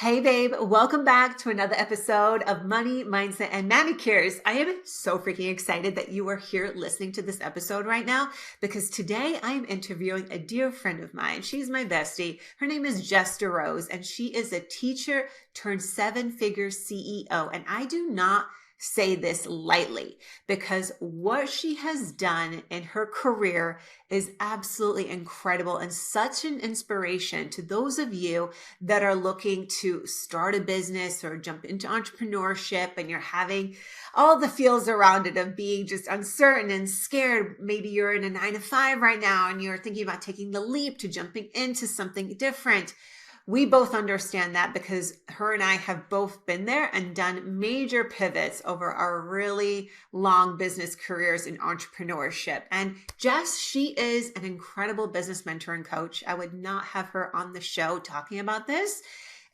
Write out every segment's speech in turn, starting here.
Hey babe, welcome back to another episode of Money, Mindset, and Manicures. I am so freaking excited that you are here listening to this episode right now because today I am interviewing a dear friend of mine. She's my bestie. Her name is Jess DeRose, and she is a teacher turned seven-figure CEO. And I do not say this lightly because what she has done in her career is absolutely incredible and such an inspiration to those of you that are looking to start a business or jump into entrepreneurship and you're having all the feels around it of being just uncertain and scared. Maybe you're in a 9-to-5 right now and you're thinking about taking the leap to jumping into something different. We both understand that because her and I have both been there and done major pivots over our really long business careers in entrepreneurship. And Jess, she is an incredible business mentor and coach. I would not have her on the show talking about this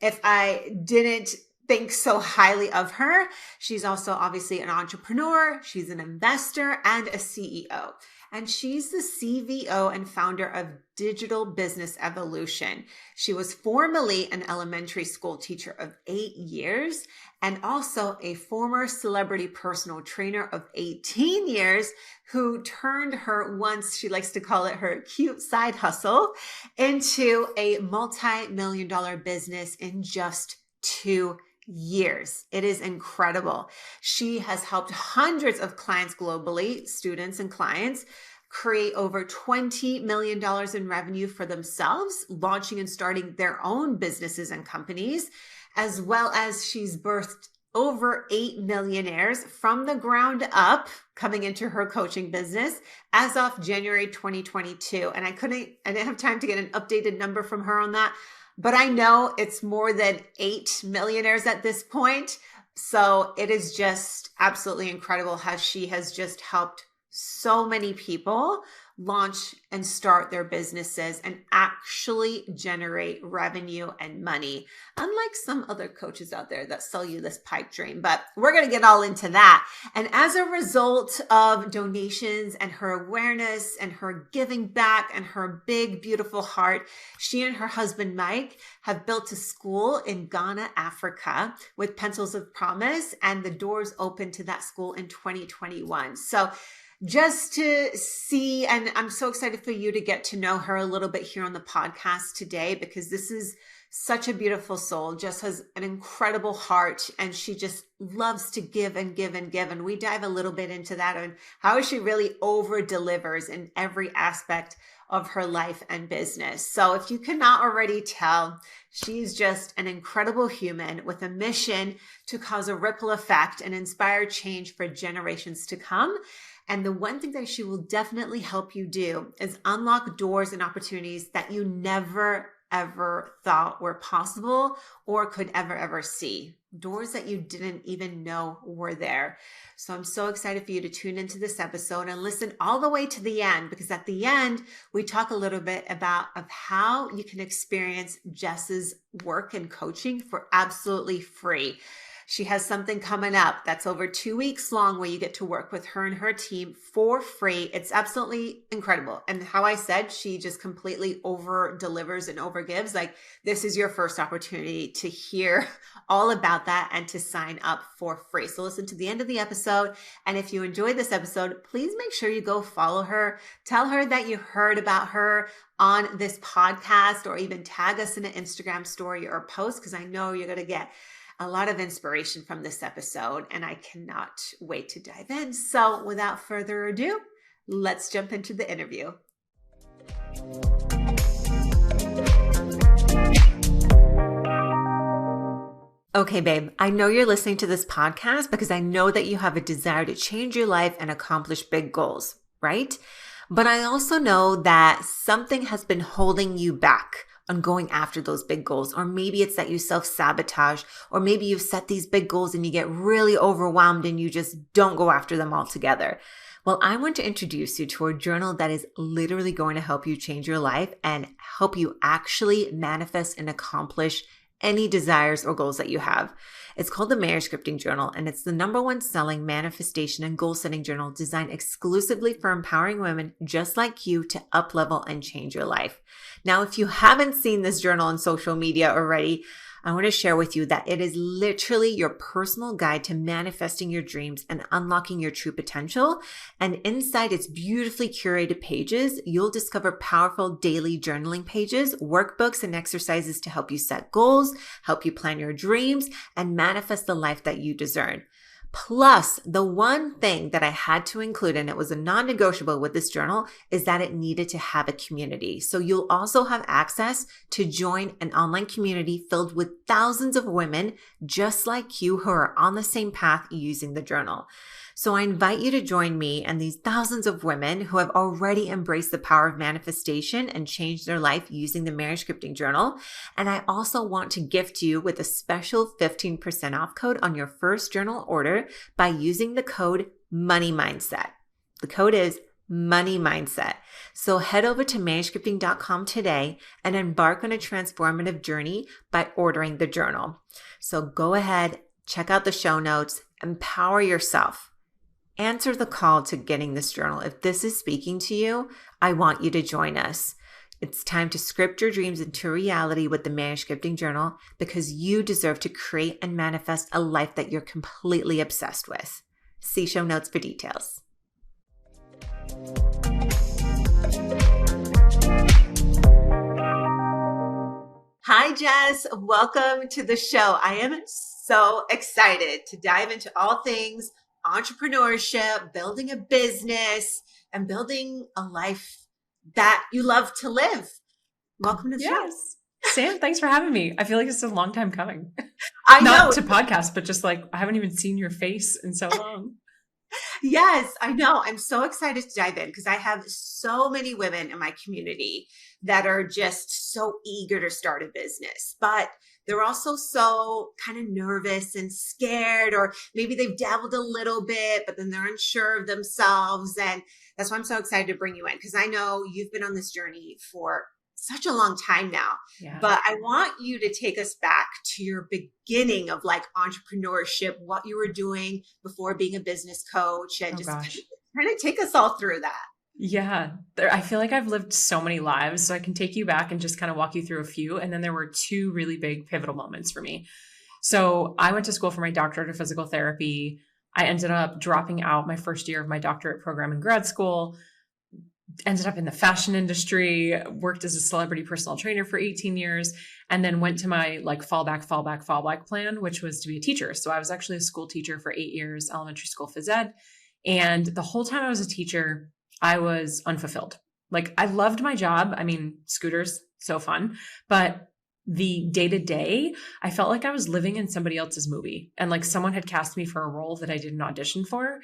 if I didn't think so highly of her. She's also obviously an entrepreneur. She's an investor and a CEO. And she's the CVO and founder of Digital Business Evolution. She was formerly an elementary school teacher of 8 years and also a former celebrity personal trainer of 18 years who turned her, once she likes to call it her cute side hustle, into a multi-million-dollar business in just 2 years. It is incredible. She has helped hundreds of clients globally, students and clients, create over $20 million in revenue for themselves, launching and starting their own businesses and companies, as well as she's birthed over 8 millionaires from the ground up coming into her coaching business as of January 2022. And I didn't have time to get an updated number from her on that, but I know it's more than 8 millionaires at this point. So it is just absolutely incredible how she has just helped so many people launch and start their businesses and actually generate revenue and money, unlike some other coaches out there that sell you this pipe dream. But we're going to get all into that. And as a result of donations and her awareness and her giving back and her big, beautiful heart, she and her husband, Mike, have built a school in Ghana, Africa with Pencils of Promise, and the doors opened to that school in 2021. So just to see, and I'm so excited for you to get to know her a little bit here on the podcast today, because this is such a beautiful soul. Jess has an incredible heart and she just loves to give and give and give. And we dive a little bit into that and how she really over delivers in every aspect of her life and business. So if you cannot already tell, she's just an incredible human with a mission to cause a ripple effect and inspire change for generations to come. And the one thing that she will definitely help you do is unlock doors and opportunities that you never, ever thought were possible or could ever see. Doors that you didn't even know were there. So I'm so excited for you to tune into this episode and listen all the way to the end, because at the end, we talk a little bit about how you can experience Jess's work and coaching for absolutely free. She has something coming up that's over 2 weeks long where you get to work with her and her team for free. It's absolutely incredible. And how I said, she just completely over delivers and over gives. Like, this is your first opportunity to hear all about that and to sign up for free. So listen to the end of the episode. And if you enjoyed this episode, please make sure you go follow her. Tell her that you heard about her on this podcast, or even tag us in an Instagram story or post, because I know you're going to get a lot of inspiration from this episode, and I cannot wait to dive in. So without further ado, let's jump into the interview. Okay, babe, I know you're listening to this podcast because I know that you have a desire to change your life and accomplish big goals, right? But I also know that something has been holding you back on going after those big goals. Or maybe it's that you self-sabotage, or maybe you've set these big goals and you get really overwhelmed and you just don't go after them altogether. Well, I want to introduce you to a journal that is literally going to help you change your life and help you actually manifest and accomplish any desires or goals that you have. It's called the Marriage Scripting Journal, and it's the #1 selling manifestation and goal setting journal designed exclusively for empowering women just like you to up-level and change your life. Now, if you haven't seen this journal on social media already, I want to share with you that it is literally your personal guide to manifesting your dreams and unlocking your true potential. And inside its beautifully curated pages, you'll discover powerful daily journaling pages, workbooks, and exercises to help you set goals, help you plan your dreams, and manifest the life that you deserve. Plus, the one thing that I had to include, and it was a non-negotiable with this journal, is that it needed to have a community. So you'll also have access to join an online community filled with thousands of women just like you who are on the same path using the journal. So I invite you to join me and these thousands of women who have already embraced the power of manifestation and changed their life using the Manuscripting Journal. And I also want to gift you with a special 15% off code on your first journal order by using the code Money Mindset. The code is Money Mindset. So head over to manuscripting.com today and embark on a transformative journey by ordering the journal. So go ahead, check out the show notes, empower yourself. Answer the call to getting this journal. If this is speaking to you, I want you to join us. It's time to script your dreams into reality with the Manuscripting Journal because you deserve to create and manifest a life that you're completely obsessed with. See show notes for details. Hi, Jess. Welcome to the show. I am so excited to dive into all things entrepreneurship, building a business, and building a life that you love to live. Welcome to the show. Sam, thanks for having me. I feel like it's a long time coming. I know. Not to podcast, but just like I haven't even seen your face in so long. Yes, I know. I'm so excited to dive in because I have so many women in my community that are just so eager to start a business, but they're also so kind of nervous and scared, or maybe they've dabbled a little bit, but then they're unsure of themselves. And that's why I'm so excited to bring you in because I know you've been on this journey for such a long time now. Yeah. But I want you to take us back to your beginning of like entrepreneurship, what you were doing before being a business coach, and kind of take us all through that. Yeah, I feel like I've lived so many lives, so I can take you back and just kind of walk you through a few. And then there were two really big pivotal moments for me. So I went to school for my doctorate of physical therapy. I ended up dropping out my first year of my doctorate program in grad school, ended up in the fashion industry, worked as a celebrity personal trainer for 18 years, and then went to my like fallback plan, which was to be a teacher. So I was actually a school teacher for 8 years, elementary school phys ed. And the whole time I was a teacher, I was unfulfilled. Like I loved my job. I mean, scooters, so fun, but the day to day, I felt like I was living in somebody else's movie and like someone had cast me for a role that I didn't audition for.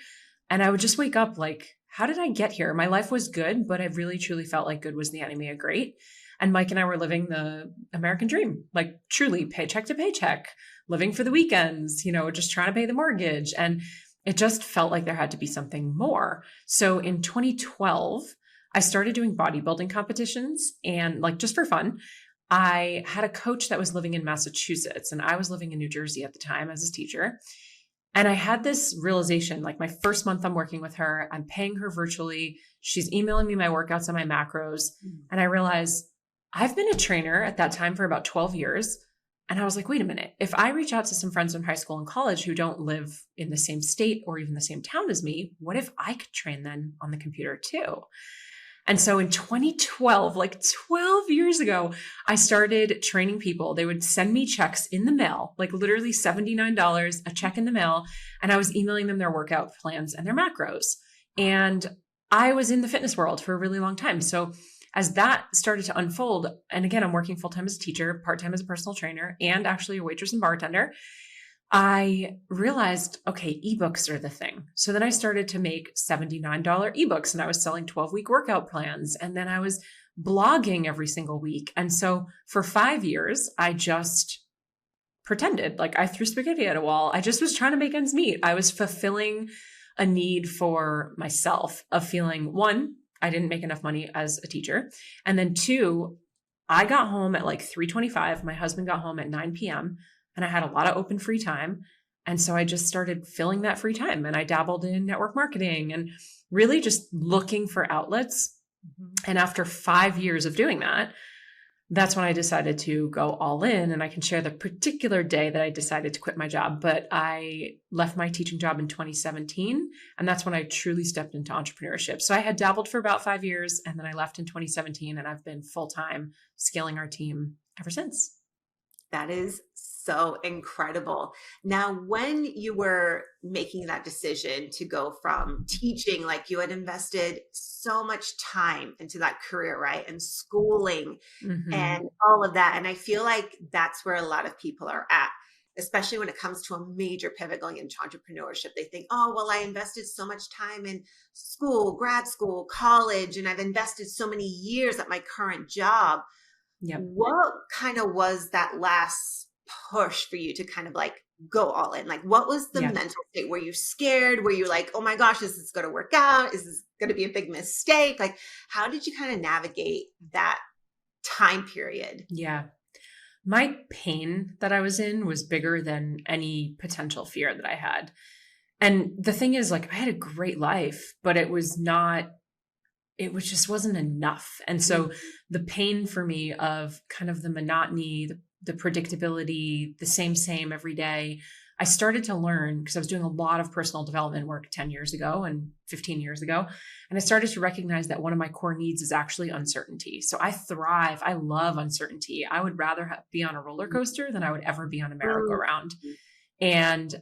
And I would just wake up like, how did I get here? My life was good, but I really truly felt like good was the enemy of great. And Mike and I were living the American dream, like truly paycheck to paycheck, living for the weekends, just trying to pay the mortgage. And it just felt like there had to be something more. So in 2012, I started doing bodybuilding competitions and like just for fun, I had a coach that was living in Massachusetts and I was living in New Jersey at the time as a teacher. And I had this realization, like my first month I'm working with her, I'm paying her virtually. She's emailing me my workouts and my macros. And I realized I've been a trainer at that time for about 12 years. And I was like, wait a minute, if I reach out to some friends from high school and college who don't live in the same state or even the same town as me, what if I could train them on the computer too? And so in 2012, like 12 years ago, I started training people. They would send me checks in the mail, like literally $79, a check in the mail. And I was emailing them their workout plans and their macros. And I was in the fitness world for a really long time. So as that started to unfold, and again, I'm working full-time as a teacher, part-time as a personal trainer, and actually a waitress and bartender, I realized, okay, ebooks are the thing. So then I started to make $79 ebooks and I was selling 12-week workout plans. And then I was blogging every single week. And so for 5 years, I just pretended like I threw spaghetti at a wall. I just was trying to make ends meet. I was fulfilling a need for myself of feeling, one, I didn't make enough money as a teacher. And then two, I got home at like 3:25. My husband got home at 9 p.m. and I had a lot of open free time. And so I just started filling that free time and I dabbled in network marketing and really just looking for outlets. And after 5 years of doing that, that's when I decided to go all in. And I can share the particular day that I decided to quit my job. But I left my teaching job in 2017. And that's when I truly stepped into entrepreneurship. So I had dabbled for about 5 years, and then I left in 2017, and I've been full-time scaling our team ever since. That is so incredible. Now, when you were making that decision to go from teaching, like you had invested so much time into that career, right? And schooling Mm-hmm. and all of that. And I feel like that's where a lot of people are at, especially when it comes to a major pivot going into entrepreneurship. They think, oh, well, I invested so much time in school, grad school, college, and I've invested so many years at my current job. Yep. What kind of was that last push for you to kind of like go all in? Like, what was the Yeah. mental state? Were you scared? Were you like, oh my gosh, is this going to work out? Is this going to be a big mistake? Like, how did you kind of navigate that time period? Yeah. My pain that I was in was bigger than any potential fear that I had. And the thing is, like, I had a great life, but it just wasn't enough. And so the pain for me of kind of the monotony, the predictability, the same every day, I started to learn because I was doing a lot of personal development work 10 years ago and 15 years ago. And I started to recognize that one of my core needs is actually uncertainty. So I love uncertainty. I would rather be on a roller coaster than I would ever be on a Mm. merry-go-round. And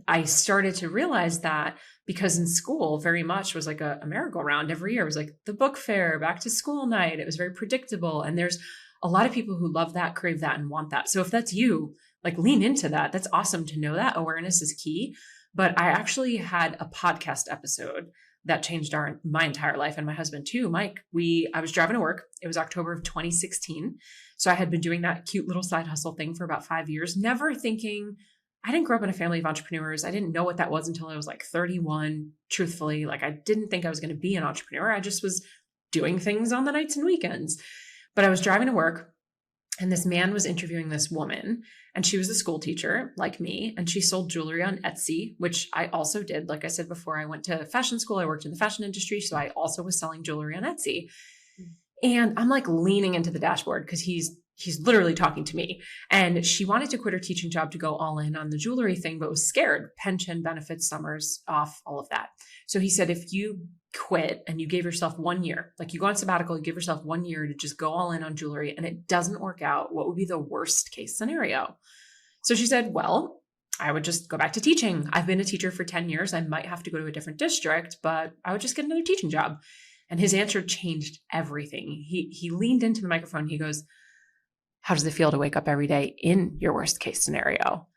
I started to realize that because in school very much was like a merry-go-round every year. It was like the book fair, back to school night. It was very predictable. And there's a lot of people who love that, crave that, and want that. So if that's you, like lean into that. That's awesome to know that awareness is key. But I actually had a podcast episode that changed my entire life, and my husband too, Mike. I was driving to work. It was October of 2016. So I had been doing that cute little side hustle thing for about 5 years, never thinking. I didn't grow up in a family of entrepreneurs. I didn't know what that was until I was like 31. Truthfully, like I didn't think I was going to be an entrepreneur. I just was doing things on the nights and weekends. But I was driving to work, and this man was interviewing this woman, and she was a school teacher like me, and she sold jewelry on Etsy, which I also did. Like I said before, I went to fashion school. I worked in the fashion industry. So I also was selling jewelry on Etsy. And I'm like leaning into the dashboard because he's literally talking to me. And she wanted to quit her teaching job to go all in on the jewelry thing, but was scared. Pension, benefits, summers off, all of that. So he said, if you quit and you gave yourself 1 year, like you go on sabbatical, you give yourself 1 year to just go all in on jewelry and it doesn't work out, what would be the worst case scenario? So she said, well, I would just go back to teaching. I've been a teacher for 10 years. I might have to go to a different district, but I would just get another teaching job. And his answer changed everything. He leaned into the microphone. He goes, how does it feel to wake up every day in your worst case scenario?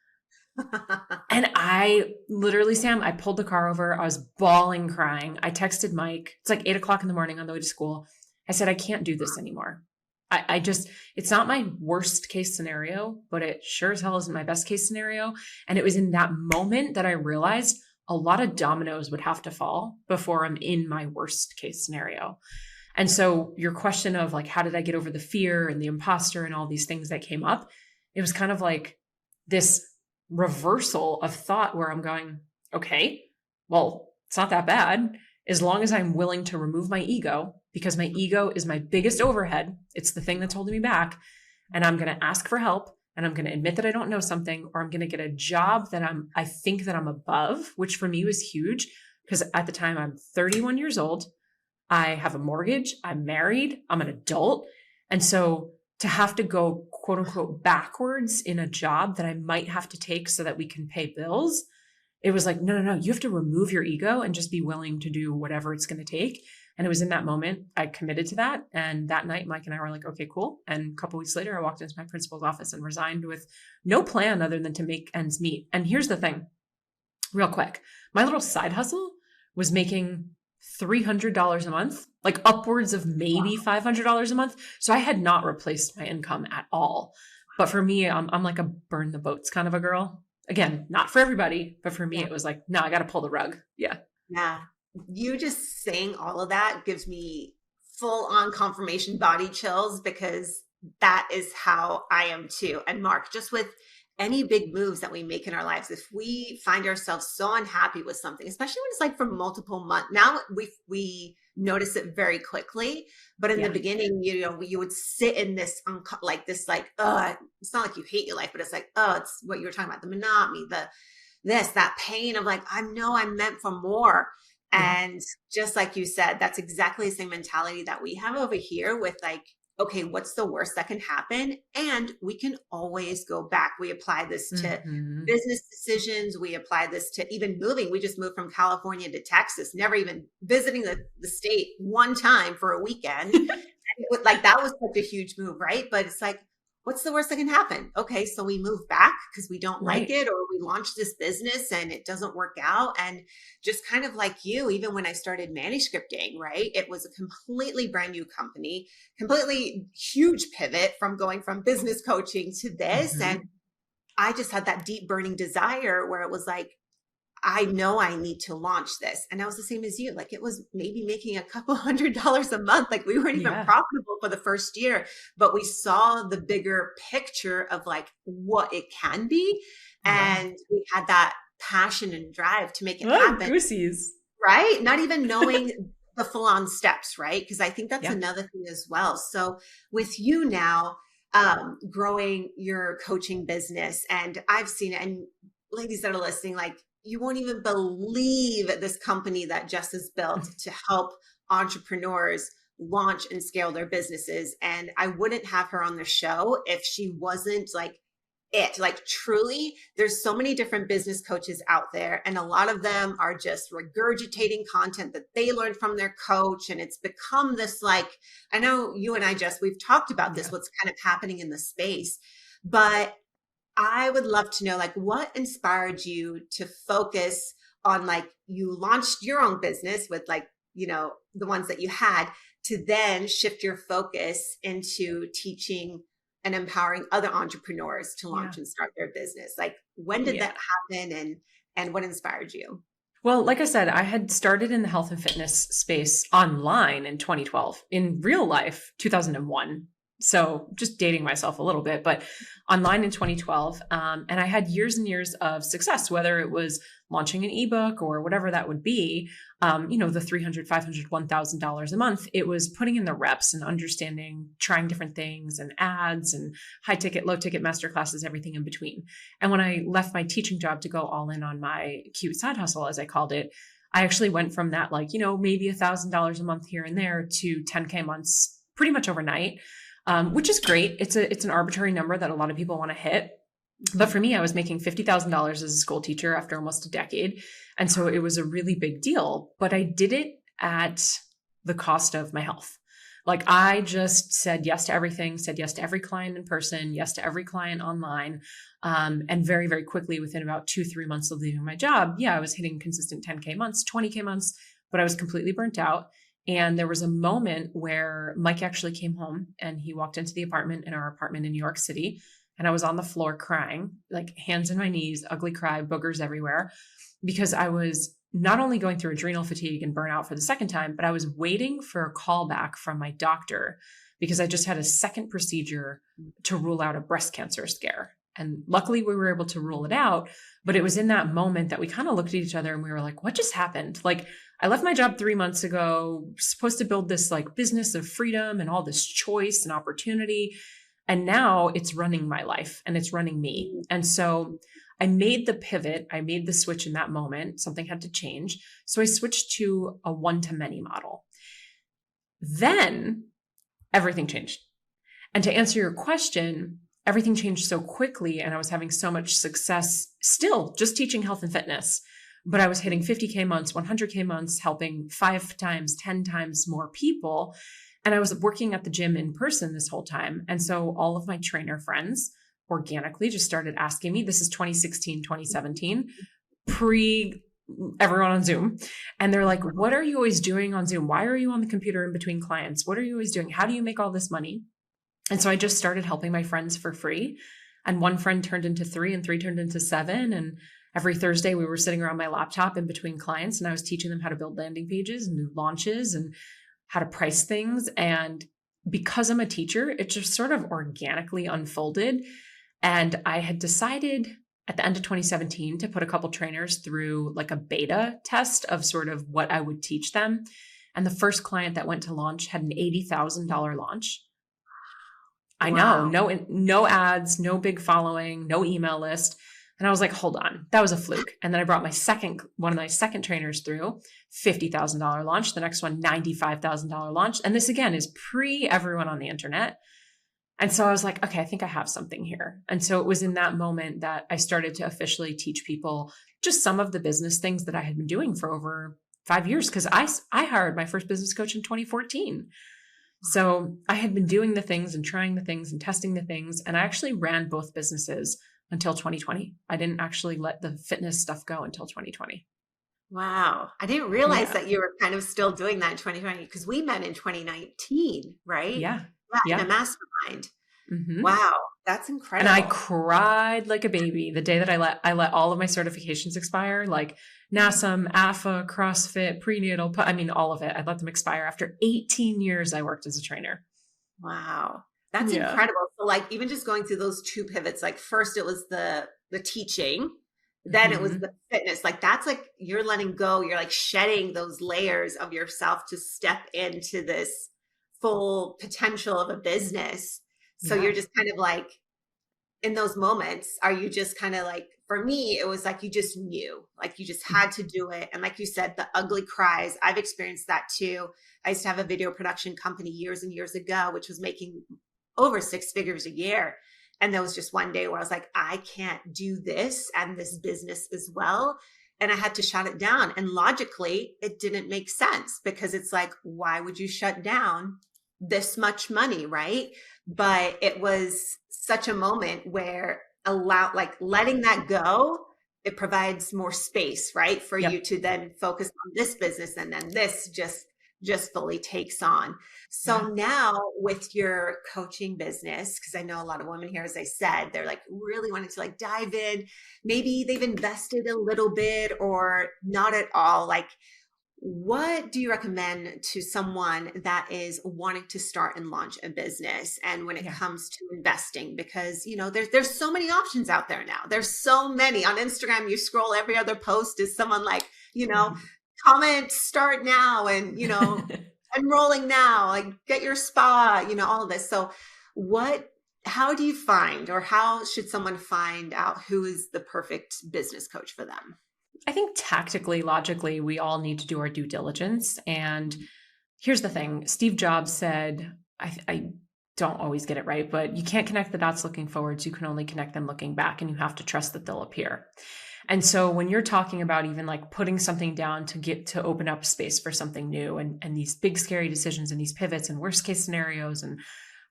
And I literally, Sam, I pulled the car over. I was bawling, crying. I texted Mike. It's like 8 o'clock in the morning on the way to school. I said, I can't do this anymore. I just, it's not my worst case scenario, but it sure as hell isn't my best case scenario. And it was in that moment that I realized a lot of dominoes would have to fall before I'm in my worst case scenario. And so your question of like, how did I get over the fear and the imposter and all these things that came up? It was kind of like this reversal of thought where I'm going, okay, well, it's not that bad as long as I'm willing to remove my ego, because my ego is my biggest overhead. It's the thing that's holding me back. And I'm going to ask for help, and I'm going to admit that I don't know something, or I'm going to get a job that I think that I'm above, which for me was huge because at the time I'm 31 years old. I have a mortgage. I'm married. I'm an adult. And so to have to go quote unquote backwards in a job that I might have to take so that we can pay bills, it was like, no, you have to remove your ego and just be willing to do whatever it's going to take. And it was in that moment I committed to that. And that night, Mike and I were like, okay, cool. And a couple of weeks later, I walked into my principal's office and resigned with no plan other than to make ends meet. And here's the thing, real quick, my little side hustle was making $300 a month, like upwards of maybe $500 a month. So I had not replaced my income at all. But for me, I'm like a burn the boats kind of a girl. Again, not for everybody, but for me, it was like, no, I got to pull the rug. Yeah. Yeah. You just saying all of that gives me full on confirmation body chills because that is how I am too. And Mark, just with any big moves that we make in our lives, if we find ourselves so unhappy with something, especially when it's like for multiple months, now we notice it very quickly. But in the Yeah. beginning, you would sit in this like this, like, it's not like you hate your life, but it's like, it's what you were talking about, the monotony, that pain of like, I know I'm meant for more. Yeah. And just like you said, that's exactly the same mentality that we have over here with like, okay, what's the worst that can happen? And we can always go back. We apply this to Hmm. business decisions. We apply this to even moving. We just moved from California to Texas, never even visiting the state one time for a weekend. Like that was such a huge move, right? But it's like, what's the worst that can happen? Okay, so we move back because we don't like Right. it, or we launch this business and it doesn't work out. And just kind of like you, even when I started manuscripting, right? It was a completely brand new company, completely huge pivot from going from business coaching to this. And Hmm. I just had that deep burning desire where it was like, I know I need to launch this. And I was the same as you. Like it was maybe making a couple $100s a month. Like we weren't even Yeah. profitable for the first year, but we saw the bigger picture of like what it can be. Yeah. And we had that passion and drive to make it Oh, happen, goosies. right? Not even knowing the full on steps, right? Because I think that's Yeah. another thing as well. So with you now, growing your coaching business, and I've seen it, and ladies that are listening, like you won't even believe this company that Jess has built to help entrepreneurs launch and scale their businesses. And I wouldn't have her on the show if she wasn't like truly, there's so many different business coaches out there, and a lot of them are just regurgitating content that they learned from their coach, and it's become this like, I know you and I just, we've talked about this, Yeah. what's kind of happening in the space, but I would love to know like what inspired you to focus on, like, you launched your own business with like, the ones that you had, to then shift your focus into teaching and empowering other entrepreneurs to Yeah. launch and start their business. Like when did Yeah. that happen, and what inspired you? Well, like I said, I had started in the health and fitness space online in 2012, in real life, 2001. So just dating myself a little bit, but online in 2012. And I had years and years of success, whether it was launching an ebook or whatever that would be, the $300, $500, $1,000 a month. It was putting in the reps and understanding, trying different things and ads and high ticket, low ticket masterclasses, everything in between. And when I left my teaching job to go all in on my cute side hustle, as I called it, I actually went from that, like, maybe $1,000 a month here and there to 10K months pretty much overnight, which is great. It's an arbitrary number that a lot of people want to hit. But for me, I was making $50,000 as a school teacher after almost a decade. And so it was a really big deal, but I did it at the cost of my health. Like I just said yes to everything, said yes to every client in person, yes to every client online. And very, very quickly, within about 2-3 months of leaving my job, I was hitting consistent 10K months, 20K months, but I was completely burnt out. And there was a moment where Mike actually came home and he walked into the apartment in our apartment in New York City. And I was on the floor crying, like hands in my knees, ugly cry, boogers everywhere, because I was not only going through adrenal fatigue and burnout for the second time, but I was waiting for a call back from my doctor because I just had a second procedure to rule out a breast cancer scare. And luckily we were able to rule it out. But it was in that moment that we kind of looked at each other and we were like, what just happened? Like I left my job 3 months ago, supposed to build this like business of freedom and all this choice and opportunity. And now it's running my life and it's running me. And so I made the pivot. I made the switch in that moment. Something had to change. So I switched to a one-to-many model. Then everything changed. And to answer your question, everything changed so quickly. And I was having so much success still just teaching health and fitness. But I was hitting 50K months, 100K months, helping 5 times, 10 times more people. And I was working at the gym in person this whole time. And so all of my trainer friends organically just started asking me, this is 2016, 2017, pre everyone on Zoom. And they're like, what are you always doing on Zoom? Why are you on the computer in between clients? What are you always doing? How do you make all this money? And so I just started helping my friends for free. And one friend turned into 3 and 3 turned into 7. And every Thursday we were sitting around my laptop in between clients and I was teaching them how to build landing pages and do launches and how to price things. And because I'm a teacher, it just sort of organically unfolded. And I had decided at the end of 2017 to put a couple trainers through like a beta test of sort of what I would teach them. And the first client that went to launch had an $80,000 launch. I know, no ads, no big following, no email list. And I was like, hold on, that was a fluke. And then I brought one of my second trainers through, $50,000 launch. The next one, $95,000 launch. And this again is pre everyone on the internet. And so I was like, okay, I think I have something here. And so it was in that moment that I started to officially teach people just some of the business things that I had been doing for over 5 years. Cause I hired my first business coach in 2014. So I had been doing the things and trying the things and testing the things. And I actually ran both businesses until 2020. I didn't actually let the fitness stuff go until 2020. Wow. I didn't realize that you were kind of still doing that in 2020 because we met in 2019, right? Yeah. In a mastermind. Mm-hmm. Wow. That's incredible. And I cried like a baby the day that I let all of my certifications expire, like NASM, AFA, CrossFit, prenatal, all of it. I let them expire after 18 years I worked as a trainer. Wow. That's incredible. So like even just going through those two pivots, like first it was the teaching, then it was the fitness. Like that's like you're letting go, you're like shedding those layers of yourself to step into this full potential of a business. So you're just kind of like in those moments, are you just kind of like, for me, it was like you just knew, like you just had to do it. And like you said, the ugly cries, I've experienced that too. I used to have a video production company years and years ago, which was making over 6 figures a year. And there was just one day where I was like, I can't do this and this business as well. And I had to shut it down. And logically, it didn't make sense because it's like, why would you shut down this much money, right? But it was such a moment where letting that go, it provides more space, right? For you to then focus on this business and then this just fully takes on. So now with your coaching business, because I know a lot of women here, as I said, they're like really wanting to like dive in. Maybe they've invested a little bit or not at all. Like, what do you recommend to someone that is wanting to start and launch a business? And when it comes to investing, because, you know, there's so many options out there now. There's so many on Instagram. You scroll, every other post is someone like, you know, comment, start now, and, you know, enrolling now, like get your spa, you know, all of this. So how do you find, or how should someone find out who is the perfect business coach for them? I think tactically, logically, we all need to do our due diligence. And here's the thing. Steve Jobs said, I don't always get it right, but you can't connect the dots looking forwards. You can only connect them looking back, and you have to trust that they'll appear. And so when you're talking about even like putting something down to open up space for something new and these big, scary decisions and these pivots and worst case scenarios, and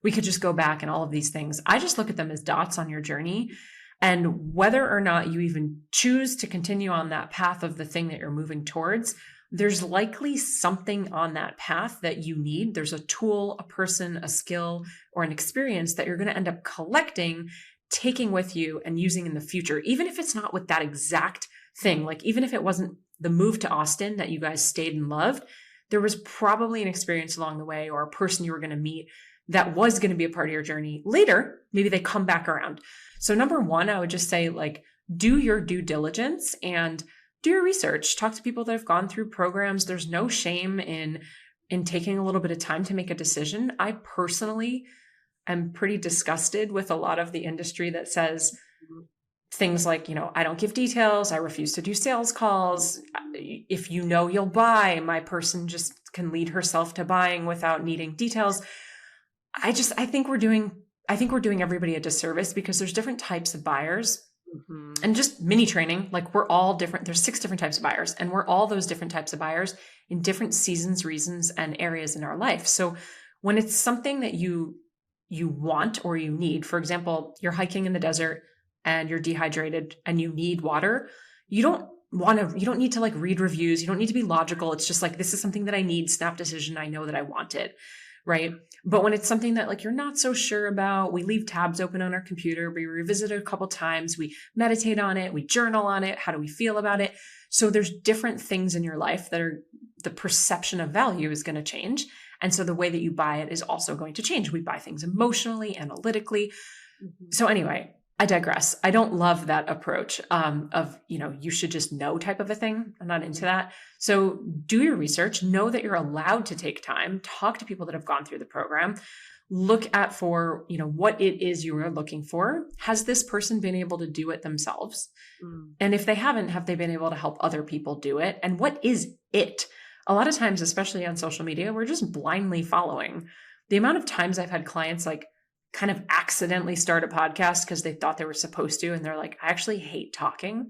we could just go back and all of these things, I just look at them as dots on your journey. And whether or not you even choose to continue on that path of the thing that you're moving towards, there's likely something on that path that you need. There's a tool, a person, a skill, or an experience that you're going to end up collecting, taking with you and using in the future, even if it's not with that exact thing. Like even if it wasn't the move to Austin that you guys stayed and loved, there was probably an experience along the way or a person you were going to meet that was going to be a part of your journey. Later, maybe they come back around. So number one, I would just say like, do your due diligence and do your research. Talk to people that have gone through programs. There's no shame in taking a little bit of time to make a decision. I personally am pretty disgusted with a lot of the industry that says things like, you know, I don't give details. I refuse to do sales calls. If you know, you'll buy. My person just can lead herself to buying without needing details. I think we're doing everybody a disservice because there's different types of buyers. And just mini training, like we're all different. There's 6 different types of buyers, and we're all those different types of buyers in different seasons, reasons, and areas in our life. So when it's something that you want or you need, for example, you're hiking in the desert and you're dehydrated and you need water, you don't need to like read reviews. You don't need to be logical. It's just like, this is something that I need, snap decision. I know that I want it. Right. But when it's something that like you're not so sure about, we leave tabs open on our computer, we revisit it a couple times, we meditate on it, we journal on it. How do we feel about it? So there's different things in your life that are the perception of value is going to change. And so the way that you buy it is also going to change. We buy things emotionally, analytically. So anyway, I digress. I don't love that approach of, you should just know type of a thing. I'm not into that. So do your research, know that you're allowed to take time, talk to people that have gone through the program, look at for, what it is you are looking for. Has this person been able to do it themselves? And if they haven't, have they been able to help other people do it? And what is it? A lot of times, especially on social media, we're just blindly following. The amount of times I've had clients kind of accidentally start a podcast because they thought they were supposed to. And they're like, I actually hate talking.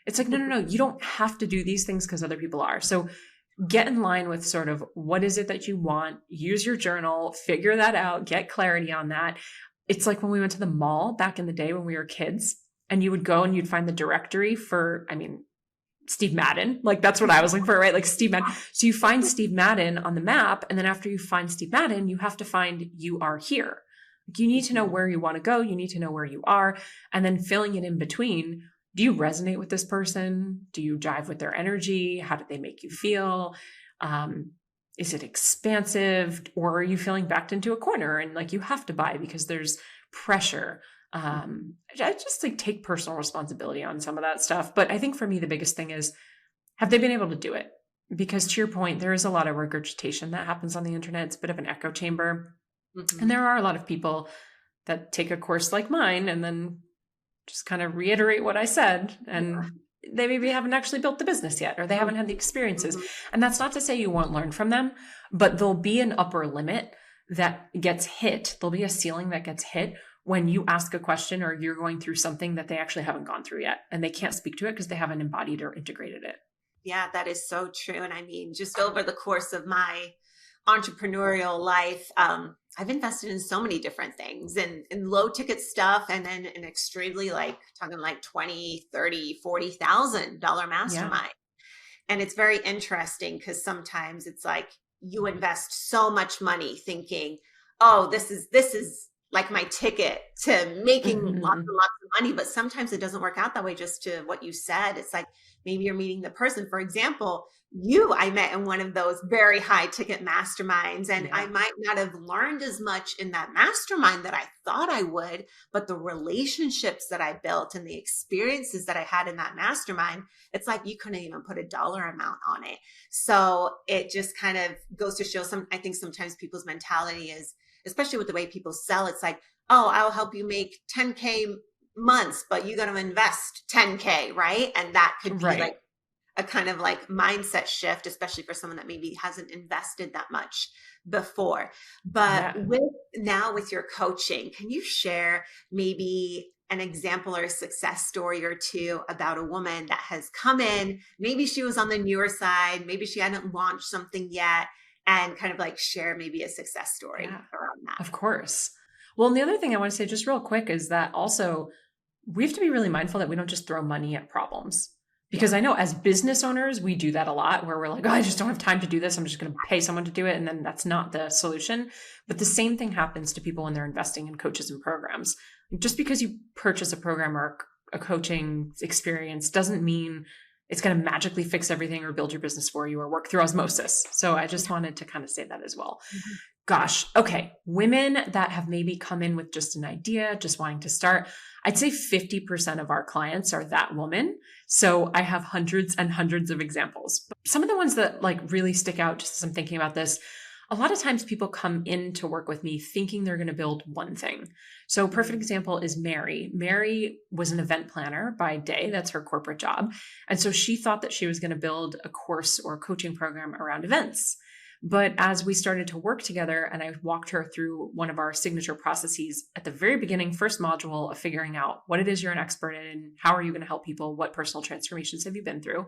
It's like, no. You don't have to do these things because other people are. So get in line with sort of what is it that you want, use your journal, figure that out, get clarity on that. It's like when we went to the mall back in the day when we were kids and you would go and you'd find the directory for, Steve Madden. Like that's what I was looking for, right? Like Steve Madden. So you find Steve Madden on the map. And then after you find Steve Madden, you have to find you are here. You need to know where you want to go. You need to know where you are. And then filling it in between. Do you resonate with this person? Do you jive with their energy? How did they make you feel? Is it expansive? Or are you feeling backed into a corner and you have to buy because there's pressure? I just take personal responsibility on some of that stuff. But I think for me, the biggest thing is, have they been able to do it? Because to your point, there is a lot of regurgitation that happens on the internet. It's a bit of an echo chamber. And there are a lot of people that take a course like mine and then just kind of reiterate what I said. And they maybe haven't actually built the business yet, or they haven't had the experiences. And that's not to say you won't learn from them, but there'll be an upper limit that gets hit. There'll be a ceiling that gets hit when you ask a question or you're going through something that they actually haven't gone through yet. And they can't speak to it because they haven't embodied or integrated it. Yeah, that is so true. And just over the course of my entrepreneurial life, I've invested in so many different things and in low ticket stuff. And then in extremely talking like 20, 30, $40,000 mastermind. Yeah. And it's very interesting because sometimes it's like you invest so much money thinking, oh, this is like my ticket to making lots and lots of money. But sometimes it doesn't work out that way. Just to what you said, it's like maybe you're meeting the person. For example, I met in one of those very high ticket masterminds, and I might not have learned as much in that mastermind that I thought I would, but the relationships that I built and the experiences that I had in that mastermind, it's like you couldn't even put a dollar amount on it. So it just kind of goes to show I think sometimes people's mentality is, especially with the way people sell, it's like, oh, I'll help you make 10K months, but you got to invest 10K, right? And that could be like a kind of mindset shift, especially for someone that maybe hasn't invested that much before. But with your coaching, can you share maybe an example or a success story or two about a woman that has come in? Maybe she was on the newer side, maybe she hadn't launched something yet, and kind of share maybe a success story around that. Of course. Well, and the other thing I want to say just real quick is that also we have to be really mindful that we don't just throw money at problems. Because I know as business owners, we do that a lot where we're like, oh, I just don't have time to do this. I'm just going to pay someone to do it. And then that's not the solution. But the same thing happens to people when they're investing in coaches and programs. Just because you purchase a program or a coaching experience doesn't mean it's going to magically fix everything or build your business for you or work through osmosis. So I just wanted to kind of say that as well. Gosh. Okay. Women that have maybe come in with just an idea, just wanting to start. I'd say 50% of our clients are that woman. So I have hundreds and hundreds of examples. But some of the ones that really stick out, just as I'm thinking about this, a lot of times people come in to work with me thinking they're going to build one thing. So a perfect example is Mary. Mary was an event planner by day. That's her corporate job. And so she thought that she was going to build a course or a coaching program around events. But as we started to work together and I walked her through one of our signature processes at the very beginning, first module of figuring out what it is you're an expert in, how are you going to help people, what personal transformations have you been through,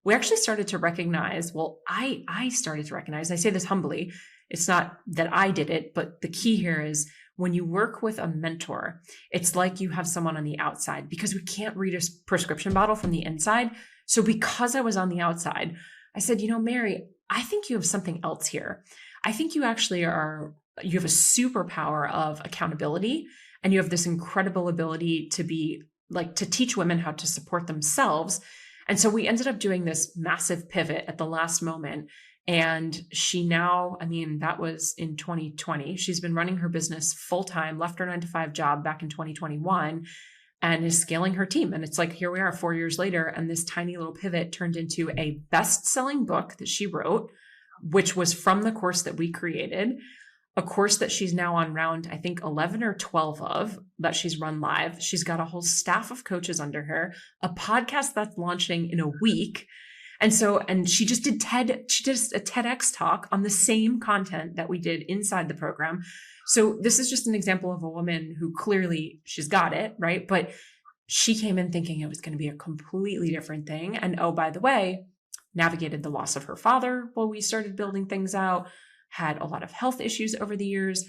we actually started to recognize, I started to recognize, I say this humbly, it's not that I did it, but the key here is when you work with a mentor, it's like you have someone on the outside because we can't read a prescription bottle from the inside. So because I was on the outside, I said, Mary, I think you have something else here. I think you actually you have a superpower of accountability and you have this incredible ability to be to teach women how to support themselves. And so we ended up doing this massive pivot at the last moment. And she now, that was in 2020. She's been running her business full time, left her 9-to-5 job back in 2021. and is scaling her team. And it's like, here we are 4 years later, and this tiny little pivot turned into a best-selling book that she wrote, which was from the course that we created, a course that she's now on round, I think 11 or 12 of, that she's run live. She's got a whole staff of coaches under her, a podcast that's launching in a week. And she just did she did a TEDx talk on the same content that we did inside the program. So this is just an example of a woman who clearly she's got it, right? But she came in thinking it was going to be a completely different thing. And oh, by the way, navigated the loss of her father while we started building things out, had a lot of health issues over the years,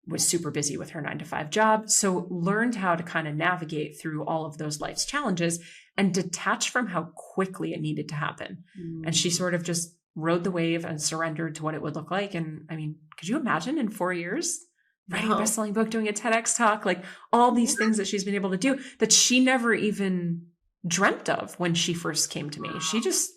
was super busy with her 9-to-5 job. So learned how to kind of navigate through all of those life's challenges and detach from how quickly it needed to happen. And she sort of just rode the wave and surrendered to what it would look like. And I mean, could you imagine in 4 years writing a best-selling book, doing a TEDx talk, like all these things that she's been able to do that she never even dreamt of when she first came to me? She just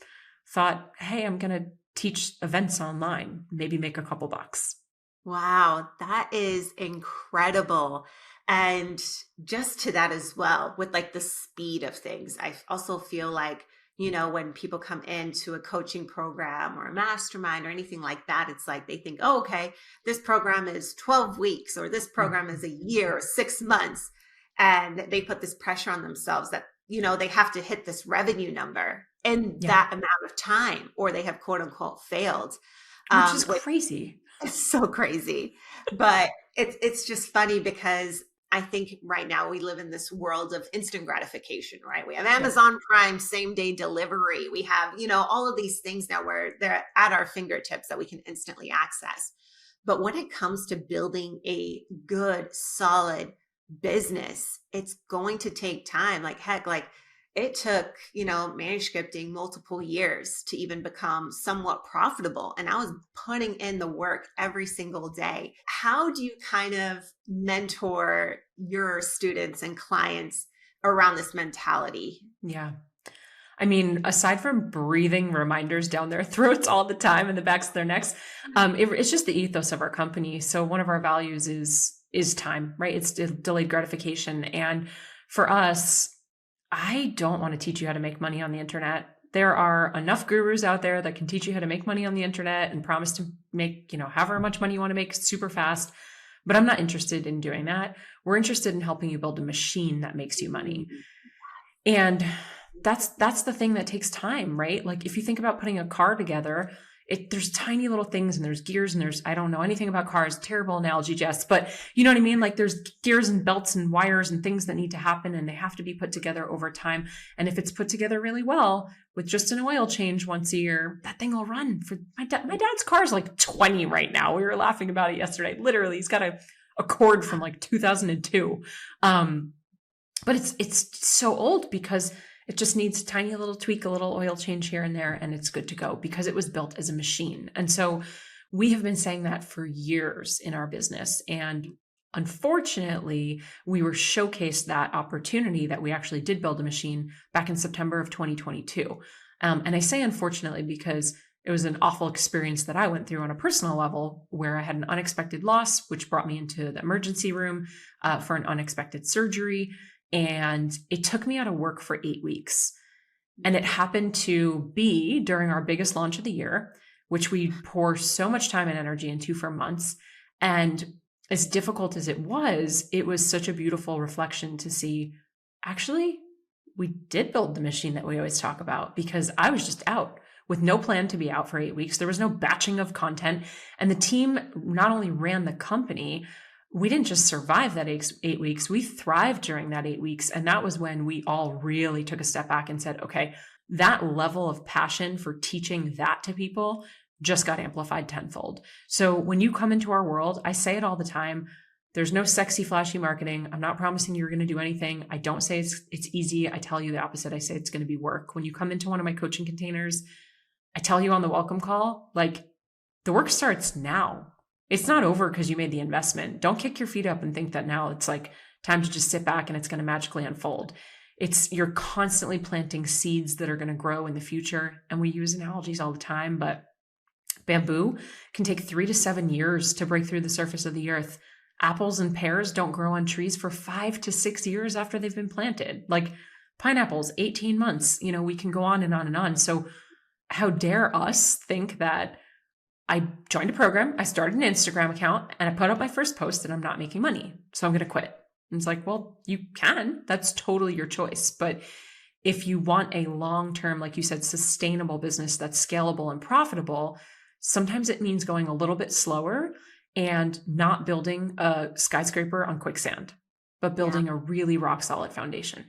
thought, hey, I'm going to teach events online, maybe make a couple bucks. Wow, that is incredible. And just to that as well, with like the speed of things, I also feel like, when people come into a coaching program or a mastermind or anything like that, it's like they think, oh, okay, this program is 12 weeks or this program is a year or 6 months. And they put this pressure on themselves that, they have to hit this revenue number in that amount of time, or they have quote unquote failed. Which is crazy. It's so crazy. But it's just funny because I think right now we live in this world of instant gratification, right? We have Amazon Prime, same day delivery. We have, all of these things now where they're at our fingertips that we can instantly access. But when it comes to building a good, solid business, it's going to take time. Like heck, like it took, manuscripting multiple years to even become somewhat profitable. And I was putting in the work every single day. How do you kind of mentor your students and clients around this mentality? Yeah. I mean, aside from breathing reminders down their throats all the time and the backs of their necks, it's just the ethos of our company. So one of our values is time, right? It's delayed gratification. And for us, I don't want to teach you how to make money on the internet. There are enough gurus out there that can teach you how to make money on the internet and promise to make, however much money you want to make super fast. But I'm not interested in doing that. We're interested in helping you build a machine that makes you money. And that's the thing that takes time, right? Like if you think about putting a car together, there's tiny little things and there's gears and I don't know anything about cars, terrible analogy, Jess, but you know what I mean? Like there's gears and belts and wires and things that need to happen and they have to be put together over time. And if it's put together really well with just an oil change once a year, that thing will run for my dad's car is like 20 right now. We were laughing about it yesterday. Literally, he's got a Accord from like 2002. But it's so old because it just needs a tiny little tweak, a little oil change here and there, and it's good to go because it was built as a machine. And so we have been saying that for years in our business. And unfortunately, we were showcased that opportunity that we actually did build a machine back in September of 2022. And I say unfortunately because it was an awful experience that I went through on a personal level where I had an unexpected loss, which brought me into the emergency room for an unexpected surgery. And it took me out of work for 8 weeks. And it happened to be during our biggest launch of the year, which we pour so much time and energy into for months. And as difficult as it was such a beautiful reflection to see, actually, we did build the machine that we always talk about because I was just out with no plan to be out for 8 weeks. There was no batching of content. And the team not only ran the company, we didn't just survive that 8 weeks, we thrived during that 8 weeks. And that was when we all really took a step back and said, okay, that level of passion for teaching that to people just got amplified tenfold. So when you come into our world, I say it all the time, there's no sexy, flashy marketing. I'm not promising you're going to do anything. I don't say it's easy. I tell you the opposite. I say it's going to be work. When you come into one of my coaching containers, I tell you on the welcome call, like the work starts now. It's not over because you made the investment. Don't kick your feet up and think that now it's like time to just sit back and it's going to magically unfold. You're constantly planting seeds that are going to grow in the future. And we use analogies all the time, but bamboo can take 3 to 7 years to break through the surface of the earth. apples and pears don't grow on trees for 5 to 6 years after they've been planted. Like pineapples, 18 months, we can go on and on and on. So how dare us think that I joined a program, I started an Instagram account, and I put up my first post and I'm not making money, so I'm going to quit. And it's like, well, you can. That's totally your choice. But if you want a long-term, like you said, sustainable business that's scalable and profitable, sometimes it means going a little bit slower and not building a skyscraper on quicksand, but building a really rock solid foundation.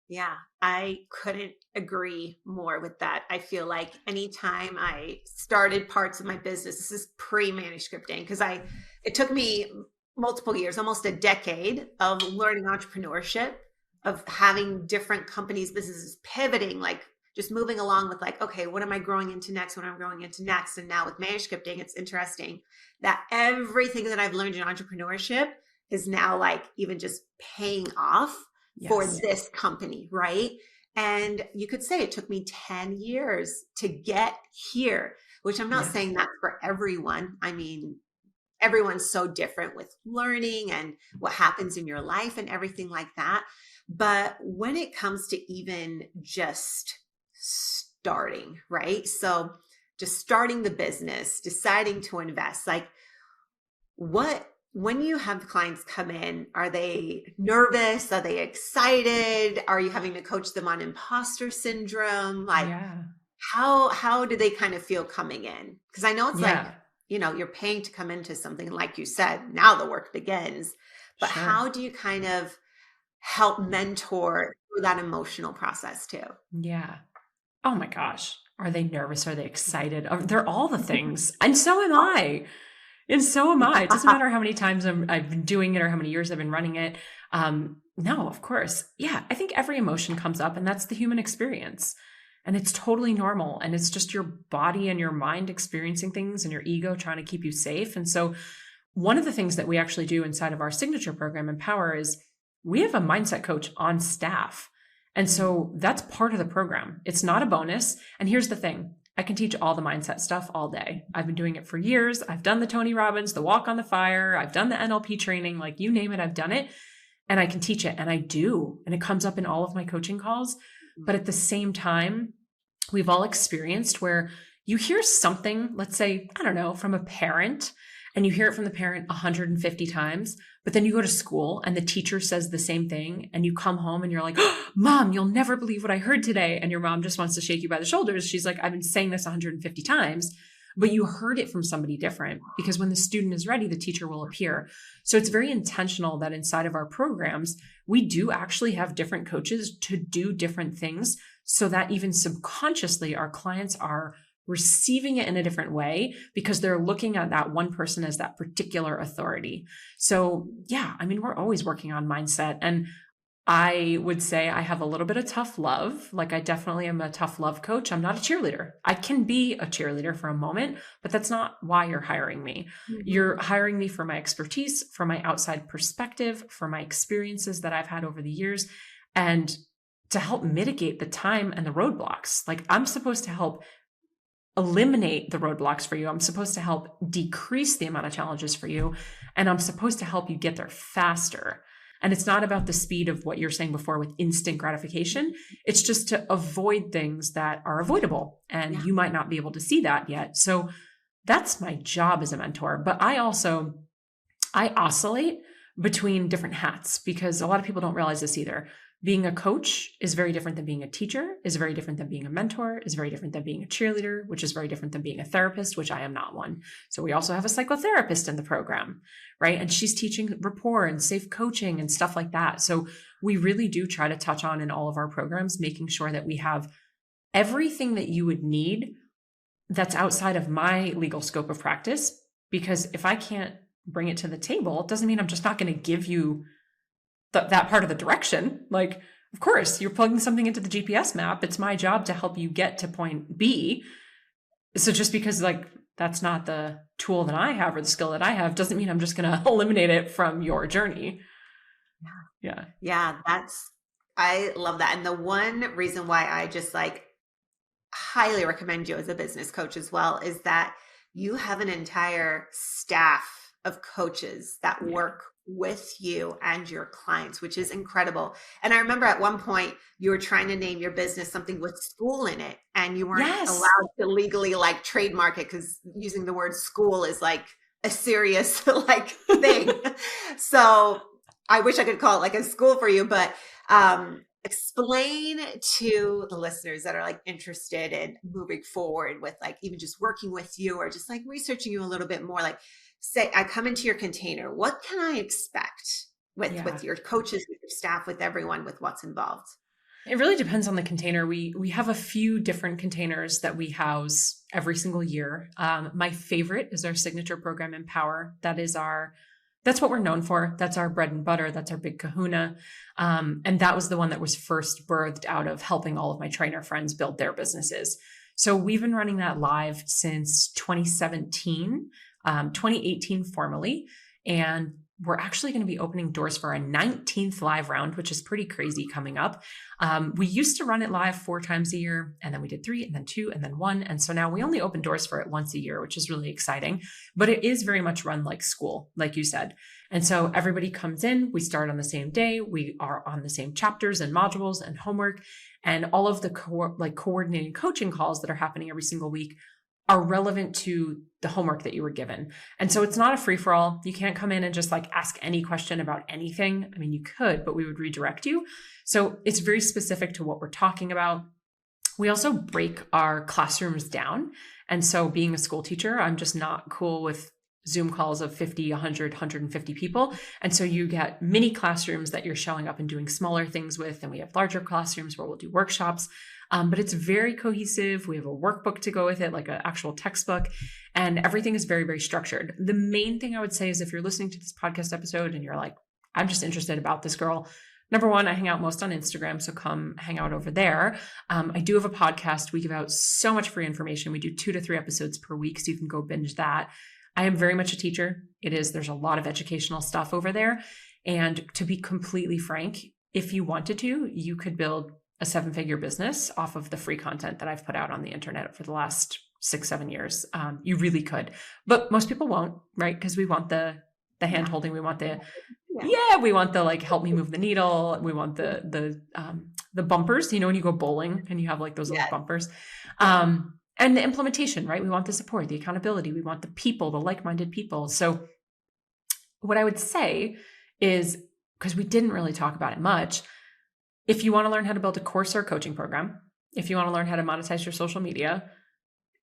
Yeah, I couldn't agree more with that. I feel like anytime I started parts of my business, this is pre-manuscripting, because it took me multiple years, almost a decade of learning entrepreneurship, of having different companies, businesses pivoting, like just moving along with like, okay, what am I growing into next? What am I growing into next? And now with manuscripting, it's interesting that everything that I've learned in entrepreneurship is now like even just paying off for this company, right? And you could say it took me 10 years to get here, which I'm not saying that's for everyone. I mean, everyone's so different with learning and what happens in your life and everything like that. But when it comes to even just starting, right? So just starting the business, deciding to invest, like when you have clients come in, are they nervous? Are they excited? Are you having to coach them on imposter syndrome? Like how do they kind of feel coming in? Because I know it's like, you're paying to come into something, like you said, now the work begins. But how do you kind of help mentor through that emotional process too? Yeah. Oh my gosh. Are they nervous? Are they excited? They're all the things. And so am I. And so am I. It doesn't matter how many times I've been doing it or how many years I've been running it. No, of course. Yeah. I think every emotion comes up, and that's the human experience. And it's totally normal. And it's just your body and your mind experiencing things and your ego trying to keep you safe. And so one of the things that we actually do inside of our signature program, Empower, is we have a mindset coach on staff. And so that's part of the program. It's not a bonus. And here's the thing. I can teach all the mindset stuff all day. I've been doing it for years. I've done the Tony Robbins, the walk on the fire. I've done the NLP training, like you name it, I've done it, and I can teach it, and I do. And it comes up in all of my coaching calls. But at the same time, we've all experienced where you hear something, let's say, I don't know, from a parent, and you hear it from the parent 150 times, but then you go to school and the teacher says the same thing, and you come home and you're like, oh, Mom, you'll never believe what I heard today. And your mom just wants to shake you by the shoulders. She's like, I've been saying this 150 times, but you heard it from somebody different, because when the student is ready, the teacher will appear. So it's very intentional that inside of our programs, we do actually have different coaches to do different things, so that even subconsciously our clients are receiving it in a different way, because they're looking at that one person as that particular authority. So yeah, I mean, we're always working on mindset. And I would say I have a little bit of tough love. Like I definitely am a tough love coach. I'm not a cheerleader. I can be a cheerleader for a moment, but that's not why you're hiring me. Mm-hmm. You're hiring me for my expertise, for my outside perspective, for my experiences that I've had over the years, and to help mitigate the time and the roadblocks. Like I'm supposed to help eliminate the roadblocks for you. I'm supposed to help decrease the amount of challenges for you. And I'm supposed to help you get there faster. And it's not about the speed of what you're saying before with instant gratification. It's just to avoid things that are avoidable. And you might not be able to see that yet. So that's my job as a mentor. But I oscillate between different hats, because a lot of people don't realize this either. Being a coach is very different than being a teacher, is very different than being a mentor, is very different than being a cheerleader, which is very different than being a therapist, which I am not one. So we also have a psychotherapist in the program, right? And she's teaching rapport and safe coaching and stuff like that. So we really do try to touch on in all of our programs, making sure that we have everything that you would need that's outside of my legal scope of practice. Because if I can't bring it to the table, it doesn't mean I'm just not going to give you that part of the direction. Like, of course, you're plugging something into the GPS map. It's my job to help you get to point B. So just because like that's not the tool that I have or the skill that I have doesn't mean I'm just going to eliminate it from your journey. Yeah. I love that. And the one reason why I just like highly recommend you as a business coach as well is that you have an entire staff of coaches that work with you and your clients, which is incredible. And I remember at one point you were trying to name your business something with school in it, and you weren't allowed to legally like trademark it because using the word school is like a serious like thing. So I wish I could call it like a school for you, but explain to the listeners that are like interested in moving forward with like even just working with you or just like researching you a little bit more, like say I come into your container, what can I expect with your coaches, with your staff, with everyone, with what's involved? It really depends on the container. We have a few different containers that we house every single year. My favorite is our signature program, Empower. That's what we're known for. That's our bread and butter. That's our big kahuna. And that was the one that was first birthed out of helping all of my trainer friends build their businesses. So we've been running that live since 2017, 2018 formally. And we're actually going to be opening doors for our 19th live round, which is pretty crazy coming up. We used to run it live 4 times a year, and then we did 3 and then 2 and then 1. And so now we only open doors for it once a year, which is really exciting, but it is very much run like school, like you said. And so everybody comes in, we start on the same day. We are on the same chapters and modules and homework, and all of the coordinating coaching calls that are happening every single week are relevant to the homework that you were given. And so it's not a free for all. You can't come in and just like ask any question about anything. I mean, you could, but we would redirect you. So it's very specific to what we're talking about. We also break our classrooms down. And so being a school teacher, I'm just not cool with Zoom calls of 50, 100, 150 people. And so you get mini classrooms that you're showing up and doing smaller things with. And we have larger classrooms where we'll do workshops. But it's very cohesive. We have a workbook to go with it, like an actual textbook, and everything is very, very structured. The main thing I would say is if you're listening to this podcast episode and you're like, I'm just interested about this girl. Number one, I hang out most on Instagram, so come hang out over there. I do have a podcast. We give out so much free information. We do 2 to 3 episodes per week, so you can go binge that. I am very much a teacher. There's a lot of educational stuff over there. And to be completely frank, if you wanted to, you could build a 7-figure business off of the free content that I've put out on the internet for the last 6-7 years. You really could, but most people won't, right? Because we want the hand holding. We want we want the like, help me move the needle. We want the bumpers, when you go bowling and you have like those little bumpers, and the implementation, right? We want the support, the accountability. We want the people, the like-minded people. So what I would say is, because we didn't really talk about it much, if you want to learn how to build a course or a coaching program, if you want to learn how to monetize your social media,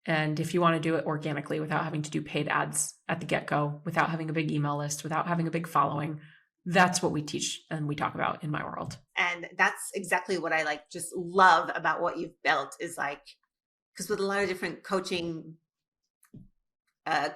and if you want to do it organically without having to do paid ads at the get-go, without having a big email list, without having a big following, that's what we teach and we talk about in my world. And that's exactly what I like, just love about what you've built is like, because with a lot of different coaching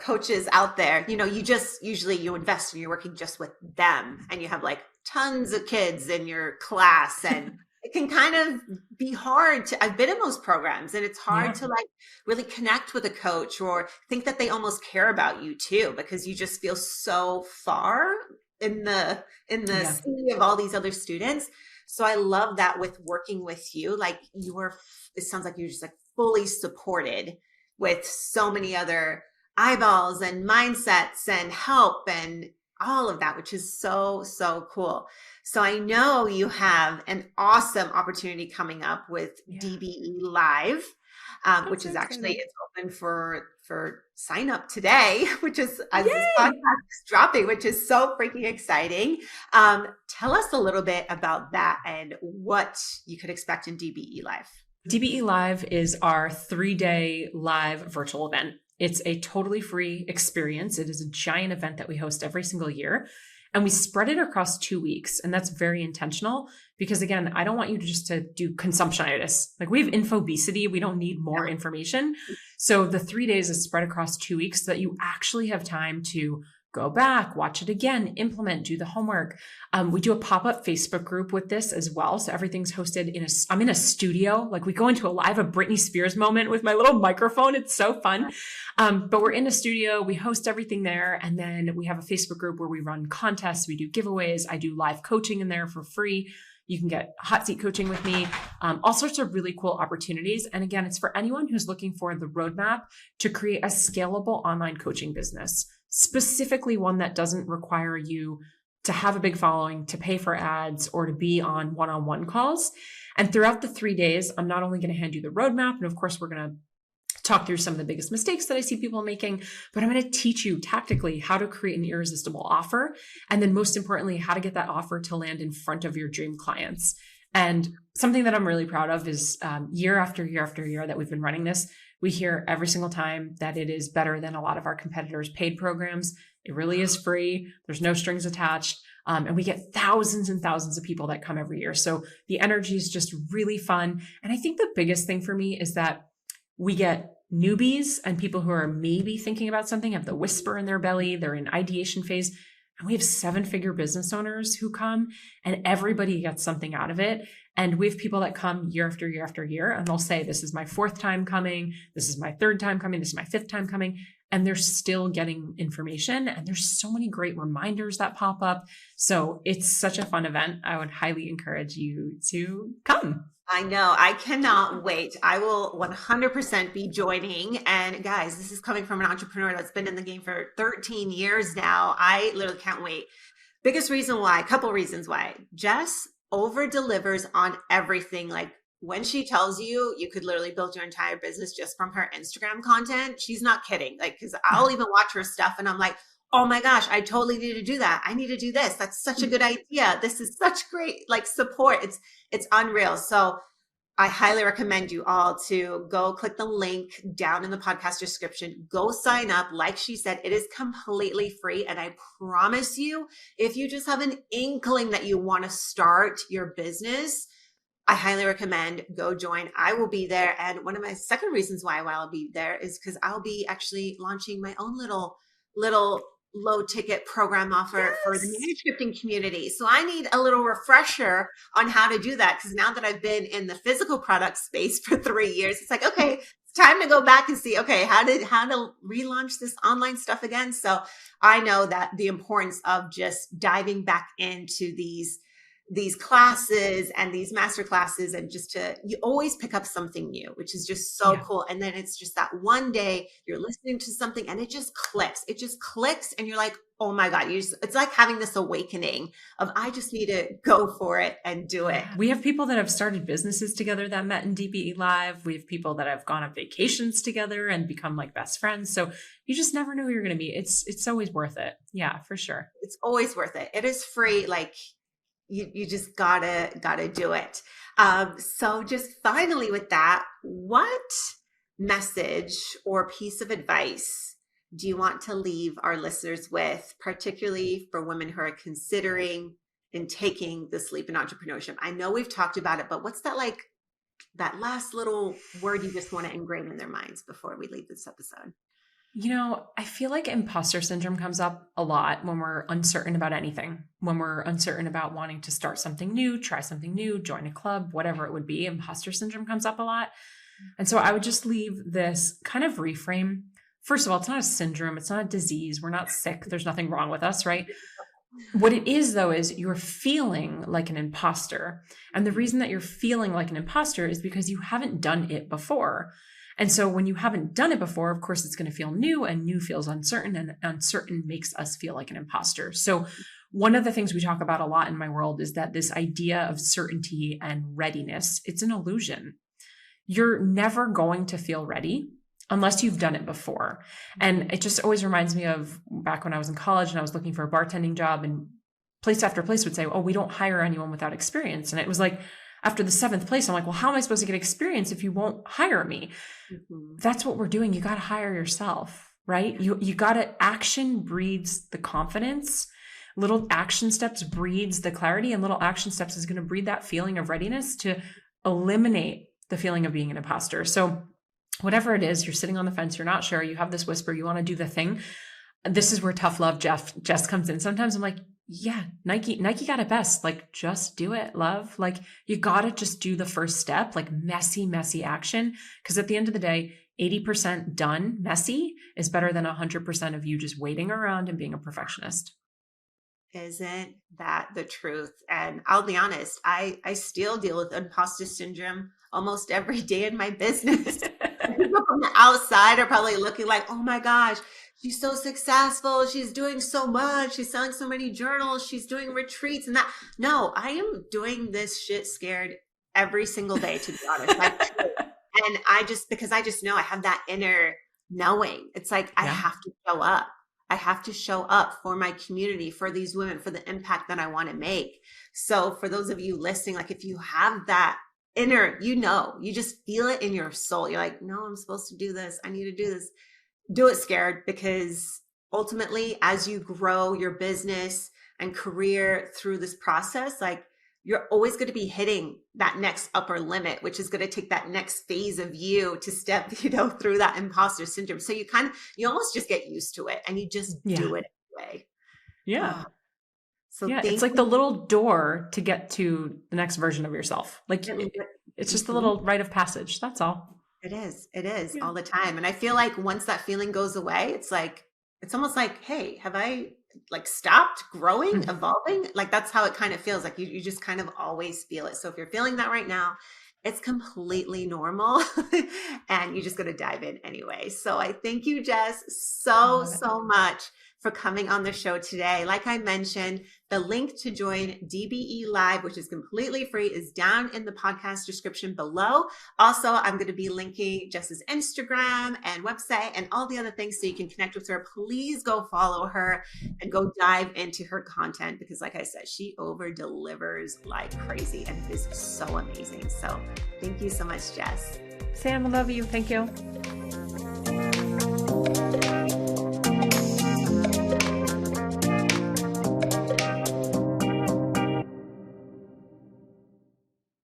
coaches out there, you just usually you invest and you're working just with them and you have like tons of kids in your class, and it can kind of be hard to, I've been in those programs and it's hard to like really connect with a coach or think that they almost care about you too, because you just feel so far in the sea of all these other students. So I love that with working with you, like it sounds like you're just like fully supported with so many other eyeballs and mindsets and help and all of that, which is so, so cool. So I know you have an awesome opportunity coming up with DBE Live, which is actually, it's open for sign up today, which is as this podcast is dropping, which is so freaking exciting. Tell us a little bit about that and what you could expect in DBE Live. DBE Live is our 3-day live virtual event. It's a totally free experience. It is a giant event that we host every single year, and we spread it across 2 weeks. And that's very intentional because, again, I don't want you to do consumptionitis. Like, we have infobesity. We don't need more information. So the 3 days is spread across 2 weeks so that you actually have time to go back, watch it again, implement, do the homework. We do a pop-up Facebook group with this as well. So everything's hosted I'm in a studio. Like, we go into a Britney Spears moment with my little microphone. It's so fun. But we're in a studio, we host everything there. And then we have a Facebook group where we run contests. We do giveaways. I do live coaching in there for free. You can get hot seat coaching with me, all sorts of really cool opportunities. And again, it's for anyone who's looking for the roadmap to create a scalable online coaching business. specifically one that doesn't require you to have a big following, to pay for ads, or to be on one-on-one calls. And throughout the 3 days, I'm not only going to hand you the roadmap, and of course, we're going to talk through some of the biggest mistakes that I see people making, but I'm going to teach you tactically how to create an irresistible offer. And then most importantly, how to get that offer to land in front of your dream clients. And something that I'm really proud of is year after year after year that we've been running this, we hear every single time that it is better than a lot of our competitors' paid programs. It really is free. There's no strings attached. And we get thousands and thousands of people that come every year. So the energy is just really fun. And I think the biggest thing for me is that we get newbies and people who are maybe thinking about something, have the whisper in their belly, they're in ideation phase. And we have 7-figure business owners who come, and everybody gets something out of it. And we have people that come year after year after year, and they'll say, this is my 4th time coming. This is my 3rd time coming. This is my 5th time coming. And they're still getting information. And there's so many great reminders that pop up. So it's such a fun event. I would highly encourage you to come. I know. I cannot wait. I will 100% be joining. And guys, this is coming from an entrepreneur that's been in the game for 13 years now. I literally can't wait. Biggest reason why, a couple reasons why. Jess over delivers on everything. Like when she tells you, you could literally build your entire business just from her Instagram content. She's not kidding. Like, cause I'll even watch her stuff and I'm like, oh my gosh, I totally need to do that. I need to do this. That's such a good idea. This is such great like support. It's unreal. So I highly recommend you all to go click the link down in the podcast description, go sign up. Like she said, it is completely free. And I promise you, if you just have an inkling that you want to start your business, I highly recommend go join. I will be there. And one of my second reasons why I'll be there is because I'll be actually launching my own little low ticket program offer for the manuscripting community. So I need a little refresher on how to do that. Because now that I've been in the physical product space for 3 years, it's like, okay, it's time to go back and see, okay, how to relaunch this online stuff again. So I know that the importance of just diving back into these classes and these master classes, and you always pick up something new, which is just so cool. And then it's just that one day you're listening to something and it just clicks and you're like, oh my God, it's like having this awakening of, I just need to go for it and do it. We have people that have started businesses together that met in DBE Live. We have people that have gone on vacations together and become like best friends. So you just never know who you're going to meet. It's always worth it. Yeah, for sure. It's always worth it. It is free. Like, you just gotta do it. So just finally with that, what message or piece of advice do you want to leave our listeners with, particularly for women who are considering and taking this leap in entrepreneurship? I know we've talked about it, but what's that last little word you just want to ingrain in their minds before we leave this episode? You know, I feel like imposter syndrome comes up a lot when we're uncertain about anything, when we're uncertain about wanting to start something new, try something new, join a club, whatever it would be. Imposter syndrome comes up a lot. And so I would just leave this kind of reframe. First of all, it's not a syndrome. It's not a disease. We're not sick. There's nothing wrong with us, right? What it is, though, is you're feeling like an imposter. And the reason that you're feeling like an imposter is because you haven't done it before. And so when you haven't done it before, of course, it's going to feel new, and new feels uncertain, and uncertain makes us feel like an imposter. So one of the things we talk about a lot in my world is that this idea of certainty and readiness, it's an illusion. You're never going to feel ready unless you've done it before. And it just always reminds me of back when I was in college and I was looking for a bartending job, and place after place would say, oh, we don't hire anyone without experience. And it was like, after the 7th place, I'm like, well, how am I supposed to get experience if you won't hire me? Mm-hmm. That's what we're doing. You got to hire yourself, right? You got to, action breeds the confidence. Little action steps breeds the clarity, and little action steps is going to breed that feeling of readiness to eliminate the feeling of being an imposter. So whatever it is, you're sitting on the fence, you're not sure, you have this whisper, you want to do the thing. This is where tough love Jess comes in. Sometimes I'm like, yeah, Nike got it best. Like, just do it, love. Like, you got to just do the first step, like messy action. Because at the end of the day, 80% done messy is better than 100% of you just waiting around and being a perfectionist. Isn't that the truth? And I'll be honest, I still deal with imposter syndrome almost every day in my business. People from the outside are probably looking like, oh my gosh, she's so successful. She's doing so much. She's selling so many journals. She's doing retreats and that. No, I am doing this shit scared every single day, to be honest. And because I just know I have that inner knowing. It's like, I have to show up. I have to show up for my community, for these women, for the impact that I want to make. So for those of you listening, like if you have that inner, you just feel it in your soul. You're like, no, I'm supposed to do this. I need to do this. Do it scared, because ultimately, as you grow your business and career through this process, like you're always going to be hitting that next upper limit, which is going to take that next phase of you to step, through that imposter syndrome. So you almost just get used to it and you just do it anyway. Yeah. So it's like the little door to get to the next version of yourself. Like it's just a little rite of passage. That's all. It is all the time. And I feel like once that feeling goes away, it's almost like, hey, have I like stopped growing, evolving? Like that's how it kind of feels. Like you just kind of always feel it. So if you're feeling that right now, it's completely normal and you just got to dive in anyway. So I thank you, Jess, so much for coming on the show today. Like I mentioned, the link to join DBE Live, which is completely free, is down in the podcast description below. Also, I'm going to be linking Jess's Instagram and website and all the other things so you can connect with her. Please go follow her and go dive into her content because, like I said, she over delivers like crazy and is so amazing. So thank you so much, Jess. Sam, I love you. Thank you.